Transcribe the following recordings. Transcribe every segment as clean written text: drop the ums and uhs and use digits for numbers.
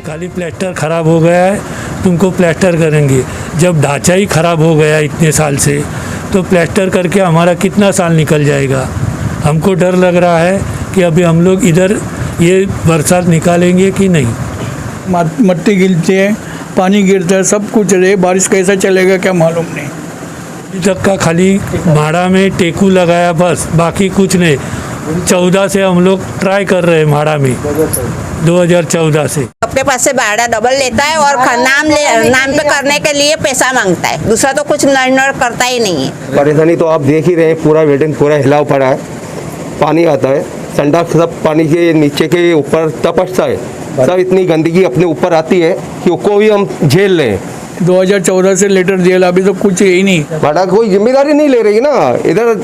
खाली प्लास्टर ख़राब हो गया है, तुमको प्लास्टर करेंगे। जब ढांचा ही ख़राब हो गया इतने साल से, तो प्लास्टर करके हमारा कितना साल निकल जाएगा। हमको डर लग रहा है कि अभी हम लोग इधर ये बरसात निकालेंगे कि नहीं। मट्टी गिरती है, पानी गिरता है, सब कुछ रहे, बारिश कैसा चलेगा क्या मालूम नहीं। अभी तक का खाली भाड़ा में टेकू लगाया बस, बाकी कुछ नहीं। 14 से हम लोग ट्राई कर रहे हैं भाड़ा में, 2014 से। अपने पास से भाड़ा डबल लेता है और नाम पे करने के लिए पैसा मांगता है, दूसरा तो कुछ नड़ करता ही नहीं है। परेशानी तो आप देख ही रहे हैं, पूरा बिल्डिंग पूरा हिलाव पड़ा है, पानी आता है, संडास सब पानी के नीचे के ऊपर टपकता है, सब इतनी गंदगी अपने ऊपर आती है कि उसको भी हम झेल रहे हैं। 2014 से लेटर दिया, अभी तो कुछ ही नहीं। भाड़ा कोई जिम्मेदारी नहीं ले रही ना, इधर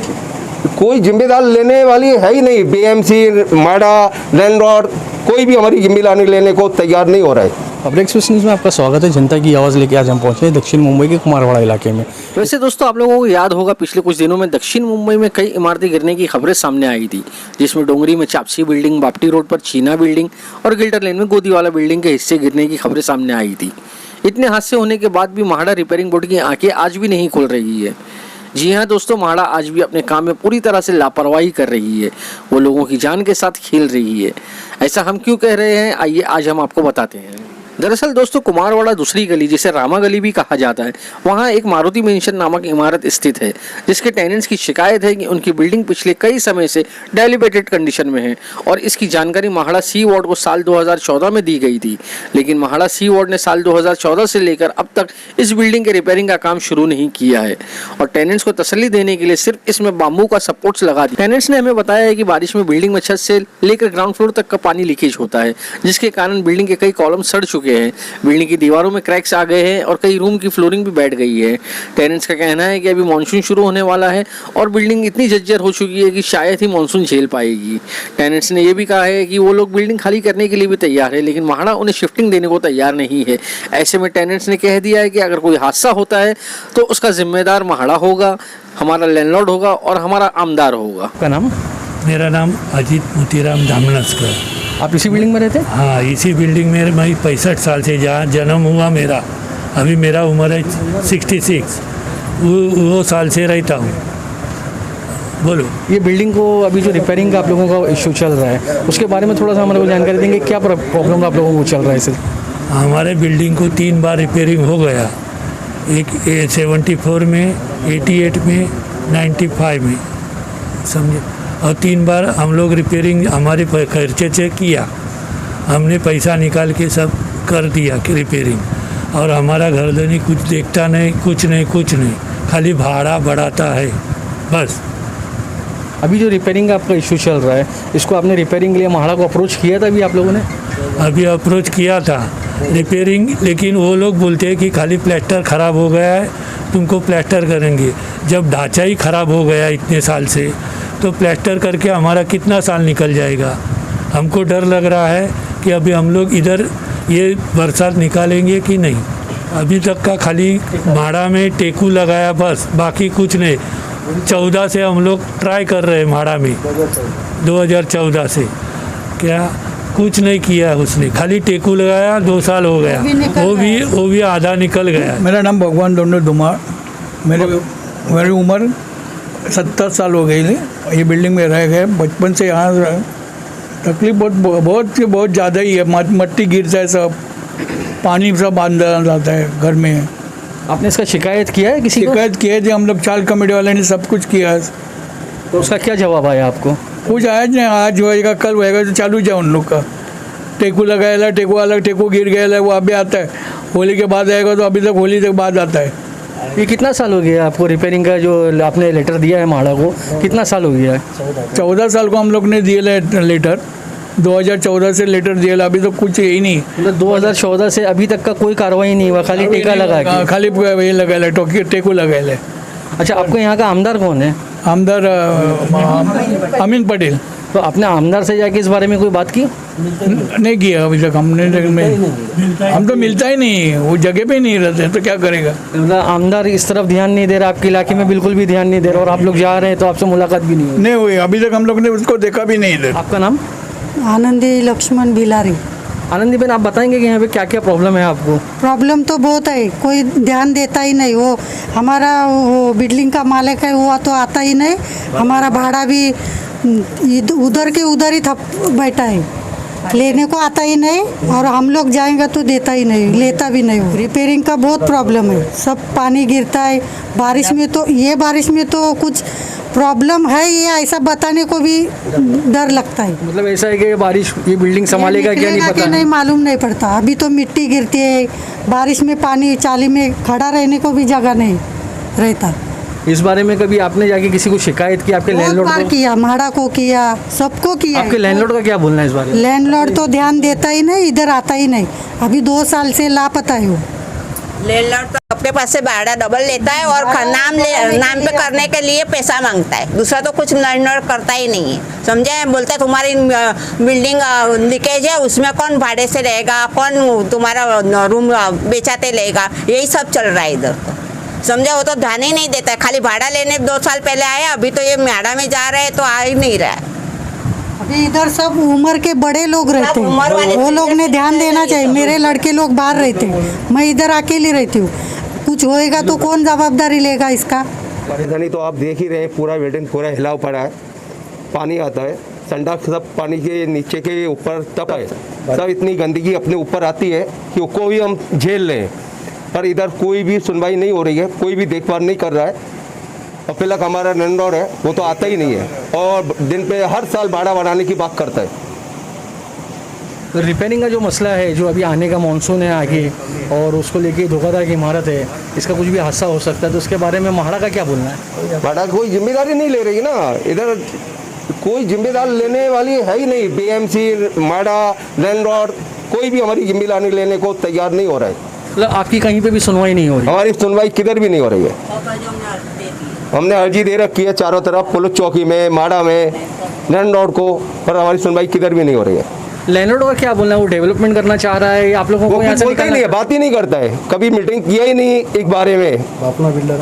कोई जिम्मेदार लेने वाली है ही नहीं। बीएमसी, माडा, लैंडलॉर्ड कोई भी हमारी जिम्मेदारी लेने को तैयार नहीं हो रहा है। पब्लिक एक्सप्रेस न्यूज़ में आपका स्वागत है। जनता की आवाज़ लेके आज हम पहुंचे हैं दक्षिण मुंबई के कुमारवाड़ा इलाके में। वैसे दोस्तों, आप लोगों को याद होगा पिछले कुछ दिनों में दक्षिण मुंबई में कई इमारतें गिरने की खबरें सामने आई थी, जिसमें डोंगरी में चापसी बिल्डिंग, बापटी रोड पर चीना बिल्डिंग और गिल्टर लेन में गोदीवाला बिल्डिंग के हिस्से गिरने की खबरें सामने आई थी। इतने हादसे होने के बाद भी म्हाडा रिपेयरिंग बोर्ड की आंखें आज भी नहीं खुल रही है। जी हाँ दोस्तों, म्हाडा आज भी अपने काम में पूरी तरह से लापरवाही कर रही है, वो लोगों की जान के साथ खेल रही है। ऐसा हम क्यों कह रहे हैं, आइए आज हम आपको बताते हैं। दरअसल दोस्तों, कुमारवाड़ा दूसरी गली, जिसे रामा गली भी कहा जाता है, वहाँ एक मारुति मेंशन नामक इमारत स्थित है, जिसके टेनेंट्स की शिकायत है कि उनकी बिल्डिंग पिछले कई समय से डिलेबरेटेड कंडीशन में है और इसकी जानकारी म्हाडा सी वार्ड को साल 2014 में दी गई थी। लेकिन म्हाडा सी वार्ड ने साल 2014 से लेकर अब तक इस बिल्डिंग के रिपेयरिंग का काम शुरू नहीं किया है और टेनेंट्स को तसल्ली देने के लिए सिर्फ इसमें बाम्बू का सपोर्ट्स लगा दिया। टेनेंट्स ने हमें बताया है कि बारिश में बिल्डिंग में छत से लेकर ग्राउंड फ्लोर तक का पानी लीकेज होता है, जिसके कारण बिल्डिंग के कई कॉलम सड़ चुके हैं, बिल्डिंग की दीवारों में क्रैक्स आ गए हैं और कई रूम की फ्लोरिंग भी बैठ गई है। टेनेंट्स का कहना है कि अभी मानसून शुरू होने वाला है और बिल्डिंग इतनी जर्जर हो चुकी है कि शायद ही मानसून झेल पाएगी। टेनेंट्स ने यह भी कहा है कि वो लोग बिल्डिंग खाली करने के लिए भी तैयार है, लेकिन म्हाडा उन्हें शिफ्टिंग देने को तैयार नहीं है। ऐसे में टेनेंट्स ने कह दिया है कि अगर कोई हादसा होता है तो उसका जिम्मेदार म्हाडा होगा, हमारा लैंडलॉर्ड होगा और हमारा आमदार होगा। आपका नाम? मेरा नाम अजीत मोतीराम धामनस्कर। आप इसी बिल्डिंग में रहते हैं? हाँ, इसी बिल्डिंग में मैं 65 साल से जहाँ जन्म हुआ मेरा, अभी मेरा उम्र है 66, वो साल से रहता हूँ। बोलो। ये बिल्डिंग को अभी जो रिपेयरिंग का आप लोगों का इशू चल रहा है, उसके बारे में थोड़ा सा हमारे को जानकारी देंगे, क्या प्रॉब्लम आप लोगों को चल रहा है इससे? हमारे बिल्डिंग को 3 बार रिपेयरिंग हो गया, एक 74 में, 88 में, 95 में, समझे। और 3 बार हम लोग रिपेयरिंग हमारे खर्चे से किया, हमने पैसा निकाल के सब कर दिया कि रिपेयरिंग, और हमारा घरदानी कुछ देखता नहीं, कुछ नहीं, खाली भाड़ा बढ़ाता है बस। अभी जो रिपेयरिंग का आपका इशू चल रहा है, इसको आपने रिपेयरिंग के लिए म्हाडा को अप्रोच किया था अभी आप लोगों ने? अभी अप्रोच किया था रिपेयरिंग, लेकिन वो लोग बोलते हैं कि खाली प्लास्टर ख़राब हो गया है, तुमको प्लास्टर करेंगे। जब ढांचा ही ख़राब हो गया इतने साल से, तो प्लास्टर करके हमारा कितना साल निकल जाएगा। हमको डर लग रहा है कि अभी हम लोग इधर ये बरसात निकालेंगे कि नहीं। अभी तक का खाली भाड़ा में टेकू लगाया बस, बाकी कुछ नहीं। 14 से हम लोग ट्राई कर रहे हैं भाड़ा में, 2014 से क्या कुछ नहीं किया उसने, खाली टेकू लगाया, 2 साल हो गया, वो भी आधा निकल गया। मेरा नाम भगवान दोनों धुमार, मेरी उम्र 70 साल हो गई। ये बिल्डिंग में रह गए, बचपन से यहाँ तकलीफ बहुत ज़्यादा ही है। मट्टी गिरता है, सब पानी सब अंदर जाता है घर में। आपने इसका शिकायत किया है किसी को? शिकायत किए थे हम लोग, चाल कमेटी वाले ने सब कुछ किया, तो उसका क्या जवाब आया आपको? कुछ आया नहीं, आज होएगा कल होएगा, तो चालू जाए उन लोग का। टेकू लगाएला, टेकू अलग, टेकू गिर गया वो अभी आता है, होली के बाद आएगा, तो अभी तक होली के बाद आता है। ये कितना साल हो गया आपको रिपेयरिंग का जो आपने लेटर दिया है म्हाडा को, कितना साल हो गया है? 14 साल को हम लोग ने दिए लेटर, 2014 से लेटर दिया, अभी तो कुछ यही नहीं। मतलब 2014 से अभी तक का कोई कार्रवाई नहीं हुआ, खाली टेका लगा के? खाली ये लगाए, टेकू लगाए। अच्छा, आपको यहाँ का आमदार कौन है? आमदार अमीन पटेल। तो आपने आमदार से जाके इस बारे में कोई बात की? नहीं किया अभी तक हमने, हम तो मिलता ही नहीं, वो जगह पे ही नहीं रहते, तो क्या करेगा। मतलब आमदार इस तरफ ध्यान नहीं दे रहा, आपके इलाके में बिल्कुल भी ध्यान नहीं दे रहा, और आप लोग जा रहे हैं तो आपसे मुलाकात भी नहीं हुई? नहीं हुई, अभी तक हम लोग ने उसको देखा भी नहीं इधर। आपका नाम? आनंदी लक्ष्मण बिलारी। आनंदीबेन, आप बताएंगे कि यहाँ पे क्या क्या प्रॉब्लम है आपको? प्रॉब्लम तो बहुत है, कोई ध्यान देता ही नहीं। वो हमारा वो बिल्डिंग का मालिक है, वो तो आता ही नहीं। हमारा भाड़ा भी उधर के उधर ही थप बैठा है, लेने को आता ही नहीं। और हम लोग जाएंगे तो देता ही नहीं, लेता भी नहीं। रिपेयरिंग का बहुत प्रॉब्लम है, सब पानी गिरता है बारिश में। तो ये बारिश में तो कुछ प्रॉब्लम है, ये ऐसा बताने को भी डर लगता है। मतलब ऐसा है कि बारिश ये बिल्डिंग संभालेगा क्या, नहीं निकलेगा पता कि नहीं है। मालूम नहीं पड़ता। अभी तो मिट्टी गिरती है, बारिश में पानी चाली में खड़ा रहने को भी जगह नहीं रहता। इस बारे में कभी आपने जाके किसी को शिकायत की? आपके बहुत लैंडलॉर्ड बार को? किया, म्हाड़ा को किया, सबको किया। आपके लैंडलॉर्ड का क्या बोलना है इस बारे में? लैंडलॉर्ड तो ध्यान देता ही नहीं, इधर आता ही नहीं। अभी 2 साल से लापता है वो। लैंडलॉर्ड तो अपने पास से भाड़ा डबल लेता है और नाम पे करने के लिए पैसा मांगता है। दूसरा तो कुछ लैंडलॉर्ड करता ही नहीं है, समझे। बोलता है तुम्हारी बिल्डिंग लीकेज है, उसमें कौन भाड़े से रहेगा, कौन तुम्हारा रूम बेचाते लेगा, यही सब चल रहा है इधर तो, समझे। वो तो ध्यान ही नहीं देता है, खाली भाड़ा लेने 2 साल पहले आया, अभी तो ये म्याड़ा में जा रहे हैं तो आ ही नहीं रहा है। अभी इधर सब उम्र के बड़े लोग रहते उम्र वाले हैं, वो लोग ने ध्यान देना चाहिए। मेरे लड़के लोग बाहर रहते हैं, मैं इधर अकेली रहती हूँ। कुछ होएगा तो कौन जवाबदारी लेगा इसका? परेशानी तो आप देख ही रहे हैं, पूरा बिल्डिंग पूरा हिलाव पड़ा है, पानी आता है, संडास सब पानी के नीचे के ऊपर तप है, सब इतनी गंदगी अपने ऊपर आती है कि उसको भी हम झेल लें, पर इधर कोई भी सुनवाई नहीं हो रही है, कोई भी देखभाल नहीं कर रहा है। और फिर तक हमारा लैंडलॉर्ड है वो तो आता ही नहीं है, और दिन पे हर साल भाड़ा बढ़ाने की बात करता है। तो रिपेयरिंग का जो मसला है, जो अभी आने का मानसून है आगे, और उसको लेके धोखाधड़ी की इमारत है, इसका कुछ भी हादसा हो सकता है, तो उसके बारे में म्हाड़ा का क्या बोलना है? भाड़ा कोई जिम्मेदारी नहीं ले रही ना, इधर कोई जिम्मेदार लेने वाली है ही नहीं। बीएमसी, म्हाड़ा, लैंडलॉर्ड कोई भी हमारी जिम्मेदारी लेने को तैयार नहीं हो रहा है। मतलब आपकी कहीं पे भी सुनवाई नहीं हो रही? हमारी सुनवाई किधर भी नहीं हो रही है। हमने अर्जी दे रखी है चारों तरफ, पुलिस चौकी में, म्हाड़ा में, लैंडलॉर्ड को, पर हमारी सुनवाई किधर भी नहीं हो रही है। लैंडलॉर्ड का क्या बोलना है? वो डेवलपमेंट करना चाह रहा है, आप लोगों वो को यहाँ कुछ से बोलता ही नहीं है, बात ही नहीं करता है, कभी मीटिंग किया ही नहीं एक बारे में। बापना बिल्डर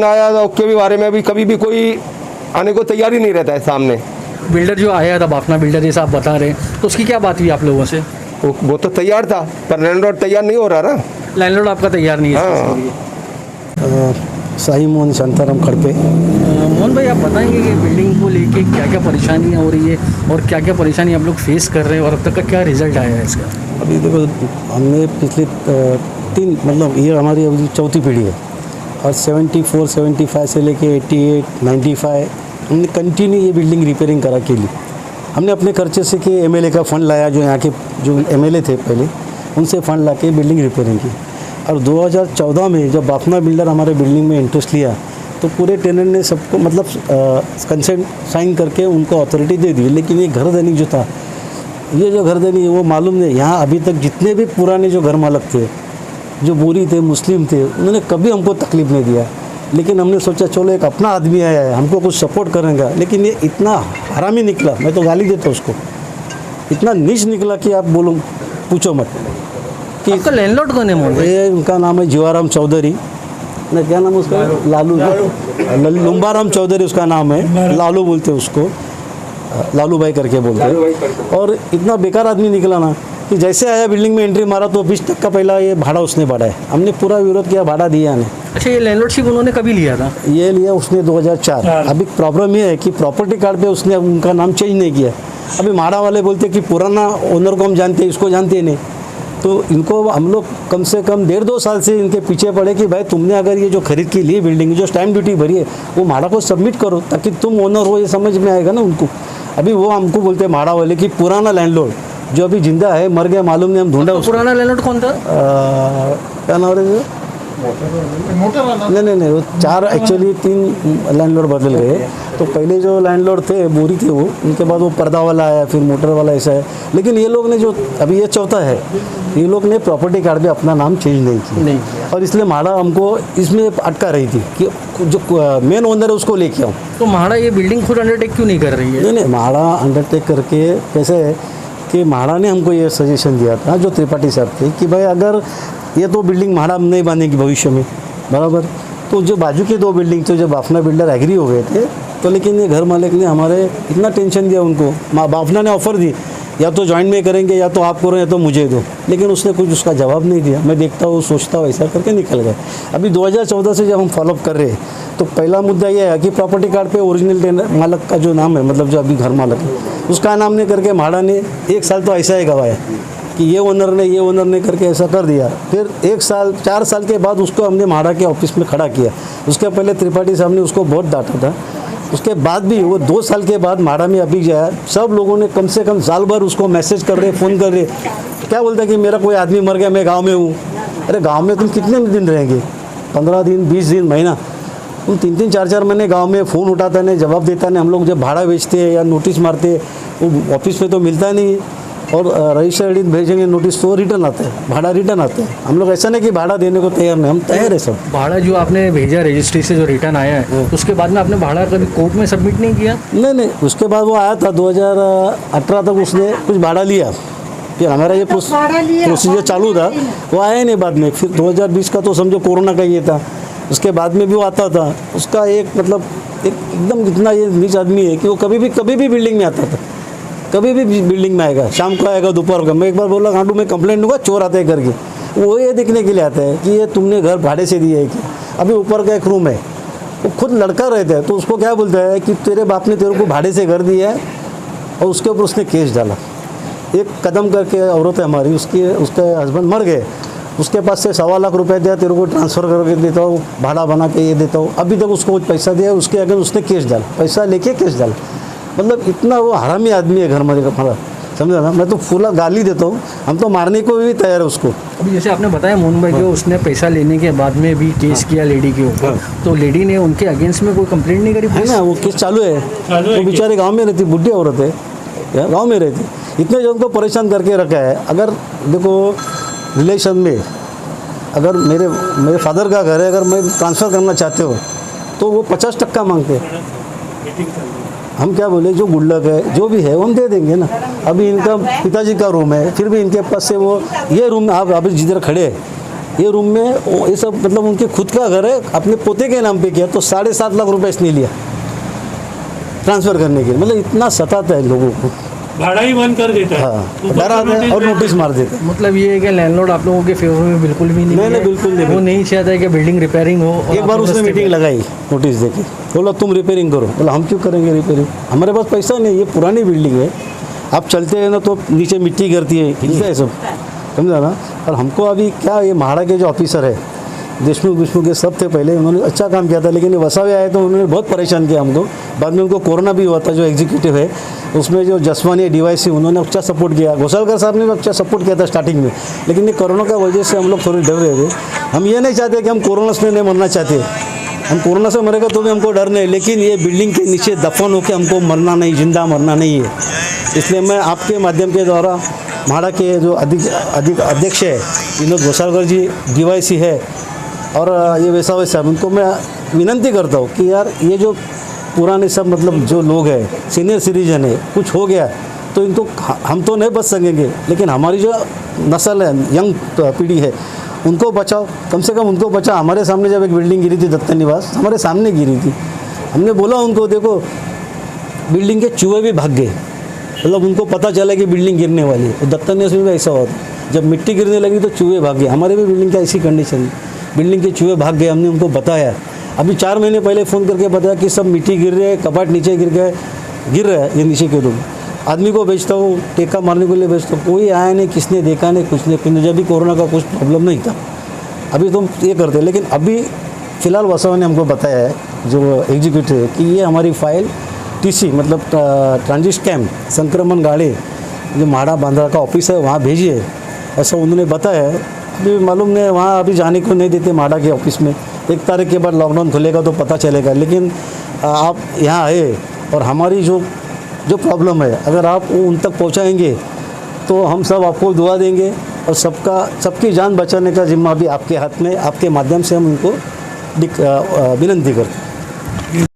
आया था, उसके भी बारे में अभी कभी भी कोई आने को तैयार ही नहीं रहता है सामने। बिल्डर जो आया था, बापना बिल्डर जैसा आप बता रहे हैं, तो उसकी क्या बात हुई आप लोगों से? वो तो तैयार था, पर लैंडलॉर्ड तैयार नहीं हो रहा ना। लैंडलॉर्ड आपका तैयार नहीं है इस चीज़ के लिए? शाही मोहन शांताराम खड़के। मोहन भाई, आप बताएंगे कि बिल्डिंग को लेके क्या क्या परेशानियाँ हो रही है और क्या क्या परेशानी आप लोग फेस कर रहे हैं, और अब तक का क्या रिजल्ट आया है इसका? अभी देखो, हमने पिछले 3 मतलब ये हमारी अभी 4थी पीढ़ी है, और 74, 75 से लेके 88, 95 हमने कंटिन्यू ये बिल्डिंग रिपेयरिंग करा के लिए। हमने अपने खर्चे से कि एमएलए का फ़ंड लाया, जो यहाँ के जो एमएलए थे पहले, उनसे फ़ंड ला के बिल्डिंग रिपेयरिंग की। और 2014 में जब बापना बिल्डर हमारे बिल्डिंग में इंटरेस्ट लिया, तो पूरे टेनेंट ने सबको मतलब कंसेंट साइन करके उनको अथॉरिटी दे दी। लेकिन ये घर देनी जो था, ये जो घर देनी वो मालूम नहीं, यहाँ अभी तक जितने भी पुराने जो घर मालक थे, जो बोरी थे, मुस्लिम थे, उन्होंने कभी हमको तकलीफ़ नहीं दिया। लेकिन हमने सोचा चलो एक अपना आदमी आया है, हमको कुछ सपोर्ट करेगा। लेकिन ये इतना हरामी निकला, मैं तो गाली देता उसको, इतना नीच निकला कि आप बोलो पूछो मत। कि आपका लैंडलॉर्ड कौन है मोहन भाई? ये उनका नाम है जीवाराम चौधरी ना, क्या नाम है उसका? लालू लुम्बाराम चौधरी उसका नाम है, लालू बोलते उसको, लालू भाई करके बोलते हैं। और इतना बेकार आदमी निकला ना कि जैसे आया बिल्डिंग में एंट्री मारा तो 20 तक का पहला ये भाड़ा उसने बढ़ाया। हमने पूरा विरोध किया, भाड़ा दिया नहीं। अच्छा, ये लैंडलॉर्डशिप उन्होंने कभी लिया था? ये लिया उसने 2004। अभी प्रॉब्लम ये है कि प्रॉपर्टी कार्ड पे उसने उनका नाम चेंज नहीं किया। अभी म्हाड़ा वाले बोलते कि पुराना ओनर को हम जानते हैं, इसको जानते नहीं। तो इनको हम लोग कम से कम 1.5-2 साल से इनके पीछे पड़े कि भाई तुमने अगर ये जो खरीद के लिए बिल्डिंग जो स्टैम्प ड्यूटी भरी है वो म्हाड़ा को सबमिट करो, ताकि तुम ओनर हो, ये समझ में आएगा ना उनको। अभी वो हमको बोलते हैं म्हाड़ा वाले कि पुराना लैंडलॉर्ड जो अभी जिंदा है, मर गया मालूम नहीं, हम ढूंढा उसको। पुराना लैंडलॉर्ड कौन था? क्या नाम है? नहीं, वो 4 एक्चुअली 3 लैंडलॉर्ड बदल गए। तो पहले जो लैंडलॉर्ड थे बोरी थे वो, उनके बाद वो पर्दा वाला आया, फिर मोटर वाला, ऐसा है। लेकिन ये लोग ने जो अभी ये चौथा है, ये लोग ने प्रॉपर्टी कार्ड पे अपना नाम चेंज नहीं किया, और इसलिए म्हाड़ा हमको इसमें अटका रही थी कि जो मेन ओनर है उसको लेके आऊँ। तो म्हाड़ा ये बिल्डिंग खुद अंडरटेक क्यों नहीं कर रही है? नहीं, म्हाड़ा अंडरटेक करके कैसे है कि म्हाड़ा ने हमको ये सजेशन दिया था, जो त्रिपाठी साहब थे, कि भाई अगर ये 2 बिल्डिंग म्हाड़ा नहीं बनेगी भविष्य में, बराबर, तो जो बाजू की 2 बिल्डिंग थे, जो बाफना बिल्डर एग्री हो गए थे, तो लेकिन ये घर मालिक ने हमारे इतना टेंशन दिया उनको। बाफना ने ऑफ़र दी या तो जॉइंट में करेंगे या तो आप करो या तो मुझे दो, लेकिन उसने कुछ उसका जवाब नहीं दिया। मैं देखता हूँ, सोचता हूँ, ऐसा करके निकल गए। अभी 2014 से जब हम फॉलोअप कर रहे हैं तो पहला मुद्दा यह है कि प्रॉपर्टी कार्ड पे ओरिजिनल मालक का जो नाम है, मतलब जो अभी घर मालक है उसका नाम नहीं करके भाड़ा ने 1 साल तो ऐसा ही गवाया कि ये ओनर ने करके ऐसा कर दिया। फिर 1 साल 4 साल के बाद उसको हमने म्हाडा के ऑफिस में खड़ा किया। उसके पहले त्रिपाठी साहब ने उसको बहुत डांटा था। उसके बाद भी वो 2 साल के बाद म्हाडा में अभी गया, सब लोगों ने कम से कम साल भर उसको मैसेज कर रहे, फ़ोन कर रहे। क्या बोलता है कि मेरा कोई आदमी मर गया, मैं गाँव में हूँ। अरे गाँव में तुम कितने दिन रहेंगे? 15 दिन, 20 दिन, महीना? तुम 3-3, 4-4 महीने गांव में फ़ोन उठाता नहीं, जवाब देता नहीं। हम लोग जब भाड़ा बेचते हैं या नोटिस मारते हैं वो ऑफिस में तो मिलता नहीं है, और रजिस्टर्ड भेजेंगे नोटिस तो रिटर्न आता है, भाड़ा रिटर्न आता है। हम लोग ऐसा नहीं कि भाड़ा देने को तैयार नहीं, हम तैयार है सब। भाड़ा जो आपने भेजा रजिस्ट्री से जो रिटर्न आया है उसके बाद में आपने भाड़ा कभी कोर्ट में सबमिट नहीं किया? नहीं, उसके बाद वो आया था 2018 तक उसने कुछ भाड़ा लिया। फिर हमारा ये प्रोसीजर चालू था, वो आया नहीं बाद में। फिर 2020 का तो समझो कोरोना का ये था, उसके बाद में भी वो आता था। उसका एक मतलब एकदम इतना ये नीच आदमी है कि वो कभी भी बिल्डिंग में आता था, कभी भी बिल्डिंग में आएगा, शाम को आएगा, दोपहर को। मैं एक बार बोला गांडू में कंप्लेंट दूंगा, चोर आते हैं करके। वो ये देखने के लिए आता है कि ये तुमने घर भाड़े से दिया है कि। अभी ऊपर का एक रूम है, वो खुद लड़का रहता है, तो उसको क्या बोलता है कि तेरे बाप ने तेरे को भाड़े से घर दिया है, और उसके ऊपर उसने केस डाला। एक कदम करके औरत है हमारी, उसके हस्बैंड मर गए, उसके पास से 1.25 लाख रुपए दिया, तेरे को ट्रांसफ़र करके देता हूँ, भाड़ा बना के ये देता हूँ। अभी तक उसको कुछ पैसा दिया, उसके अगर उसने केस डाला, पैसा लेके केस डाला। मतलब इतना वो हरामी आदमी है घर में हमारा, समझा ना। मैं तो फूला गाली देता हूँ, हम तो मारने को भी तैयार है उसको। अभी जैसे आपने बताया मोहन भाई को उसने पैसा लेने के बाद में भी केस किया लेडी के ऊपर, तो लेडी ने उनके अगेंस्ट में कोई कंप्लेंट नहीं करी? है ना, वो केस चालू है। वो बेचारे गाँव में रहती, बुढ़ी औरत है, गाँव में रहती। इतने जो उनको परेशान करके रखा है। अगर देखो रिलेशन में अगर मेरे फादर का घर है, अगर मैं ट्रांसफ़र करना चाहते हो तो वो 50% मांगते हैं। हम क्या बोले, जो गुल्लक है जो भी है वो हम दे देंगे ना। अभी इनका पिताजी का रूम है, फिर भी इनके पास से वो ये रूम आप अभी जिधर खड़े हैं, ये रूम में ये सब मतलब उनके खुद का घर है, अपने पोते के नाम पे किया, तो 7.5 लाख रुपए इसने लिया ट्रांसफ़र करने के लिए। मतलब इतना सताता है लोगों को, भाड़ा ही बंद कर देता है। हाँ, डराते हैं और नोटिस मार देते हैं। मतलब ये है कि लैंडलॉर्ड आप लोगों के फेवर में बिल्कुल भी नहीं है? बिल्कुल नहीं। वो नहीं चाहता है कि बिल्डिंग रिपेयरिंग हो। एक बार उसने मीटिंग लगाई, नोटिस देके बोला तुम रिपेयरिंग करो। बोला हम क्यों करेंगे रिपेयरिंग, हमारे पास पैसा नहीं, ये पुरानी बिल्डिंग है, आप चलते हैं ना तो नीचे मिट्टी गिरती है, हिलता है सब, समझा ना। और हमको अभी क्या, ये म्हाडा के जो ऑफिसर है देशमुख के सब थे पहले, उन्होंने अच्छा काम किया था, लेकिन ये वसावे आए तो उन्होंने बहुत परेशान किया हमको। बाद में उनको कोरोना भी हुआ था, जो एग्जीक्यूटिव है उसमें जो जसवानी DYC उन्होंने अच्छा सपोर्ट किया, घोसालकर साहब ने भी अच्छा सपोर्ट किया था स्टार्टिंग में। लेकिन ये कोरोना का वजह से हम लोग थोड़े डर रहे थे। हम ये नहीं चाहते कि हम कोरोना से नहीं मरना चाहते, हम कोरोना से मरेगा तो भी हमको डर नहीं, लेकिन ये बिल्डिंग के नीचे दफन होकर हमको मरना नहीं, जिंदा मरना नहीं है। इसलिए मैं आपके माध्यम के द्वारा म्हाडा के जो अधिक अध्यक्ष है विनोद घोसालकर जी, DYC है, और ये वैसावे साहब, उनको मैं विनंती करता हूँ कि यार ये जो पुराने सब मतलब जो लोग हैं, सीनियर सिटीजन है, कुछ हो गया तो इनको हम तो नहीं बच सकेंगे, लेकिन हमारी जो नस्ल है, यंग पीढ़ी है, उनको बचाओ, कम से कम उनको बचाओ। हमारे सामने जब एक बिल्डिंग गिरी थी दत्तन निवास, हमारे सामने गिरी थी, हमने बोला उनको देखो बिल्डिंग के चूहे भी भाग गए, मतलब उनको पता चला कि बिल्डिंग गिरने वाली है। दत्तन निवास में भी ऐसा हुआ था, जब मिट्टी गिरने लगी तो चूहे भाग गए। हमारे भी बिल्डिंग का ऐसी कंडीशन है, बिल्डिंग के चूहे भाग गए, हमने उनको बताया। अभी 4 महीने पहले फ़ोन करके बताया कि सब मिट्टी गिर रही है, कपाट नीचे गिर रहा है, ये नीचे के रूम। आदमी को भेजता हूँ, टेका मारने के लिए भेजता हूँ, कोई आया नहीं, किसने देखा नहीं, कुछ नहीं। जब भी कोरोना का कुछ प्रॉब्लम नहीं था, अभी तुम ये करते। लेकिन अभी फ़िलहाल वसावा ने हमको बताया है, जो एग्जीक्यूटिव है, कि ये हमारी फाइल TC मतलब ट्रांजिट कैम्प संक्रमण गाड़ी जो म्हाडा बांद्रा का ऑफिस है वहाँ भेजिए, ऐसा उन्होंने बताया है। अभी मालूम नहीं, वहाँ अभी जाने को नहीं देते म्हाडा के ऑफिस में। 1 तारीख के बाद लॉकडाउन खुलेगा तो पता चलेगा। लेकिन आप यहाँ आए और हमारी जो प्रॉब्लम है अगर आप उन तक पहुँचाएंगे तो हम सब आपको दुआ देंगे, और सबकी जान बचाने का जिम्मा भी आपके हाथ में, आपके माध्यम से हम उनको विनंती करते हैं।